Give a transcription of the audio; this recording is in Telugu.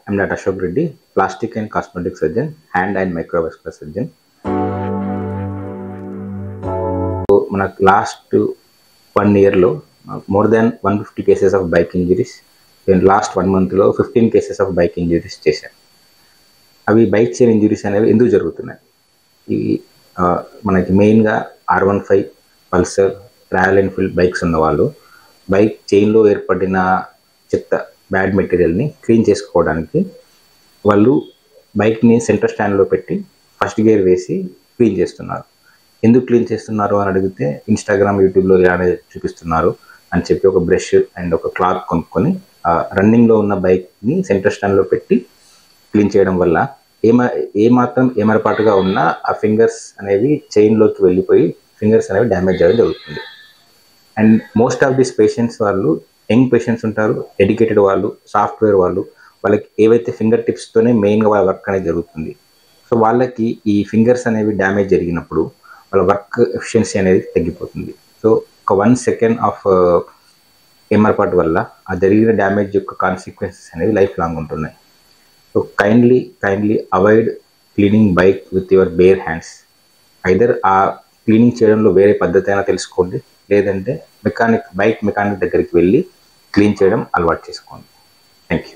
I'm Dr. Ashok Reddy, plastic and cosmetic surgeon, hand and microvascular surgeon. So, మన లాస్ట్ 1 year లో more than 150 cases of bike injuries. Then last 1 month లో 15 cases of bike injuries చేశాను. అవి బైక్ చైన్ ఇంజురీస్ అనేవి ఎందుకు జరుగుతున్నాయి? ఈ మనకి మెయిన్గా R15, Pulsar, royal Enfield bikes ఉన్న వాళ్ళు బైక్ చైన్లో ఏర్పడిన చెత్త బ్యాడ్ మెటీరియల్ని క్లీన్ చేసుకోవడానికి వాళ్ళు బైక్ని సెంటర్ స్టాండ్లో పెట్టి ఫస్ట్ గేర్ వేసి క్లీన్ చేస్తున్నారు. ఎందుకు క్లీన్ చేస్తున్నారు అని అడిగితే ఇన్స్టాగ్రామ్, యూట్యూబ్లో ఇలానే చూపిస్తున్నారు అని చెప్పి ఒక బ్రష్ అండ్ ఒక క్లాత్ కొనుక్కొని రన్నింగ్లో ఉన్న బైక్ని సెంటర్ స్టాండ్లో పెట్టి క్లీన్ చేయడం వల్ల ఏమాత్రం ఏమరపాటుగా ఉన్నా ఆ ఫింగర్స్ అనేవి చైన్లోకి వెళ్ళిపోయి ఫింగర్స్ అనేవి డ్యామేజ్ అవ్వడం జరుగుతుంది. And most of these patients వాళ్ళు యంగ్ పేషెంట్స్ ఉంటారు, ఎడ్యుకేటెడ్ వాళ్ళు, సాఫ్ట్వేర్ వాళ్ళకి ఏవైతే ఫింగర్ టిప్స్తోనే మెయిన్గా వాళ్ళ వర్క్ అనేది జరుగుతుంది. సో వాళ్ళకి ఈ ఫింగర్స్ అనేవి డ్యామేజ్ జరిగినప్పుడు వాళ్ళ వర్క్ ఎఫిషియన్సీ అనేది తగ్గిపోతుంది. సో ఒక 1 సెకండ్ ఆఫ్ ఏమరపాటు వల్ల ఆ జరిగిన డ్యామేజ్ యొక్క కాన్సిక్వెన్సెస్ అనేవి లైఫ్ లాంగ్ ఉంటున్నాయి. So kindly avoid cleaning bike with your bare hands. Either ఆ క్లీనింగ్ చేయడంలో వేరే పద్ధతి అయినా తెలుసుకోండి, లేదంటే బైక్ మెకానిక్ దగ్గరికి వెళ్ళి క్లీన్ చేయడం అలవాటు చేసుకోండి. Thank you.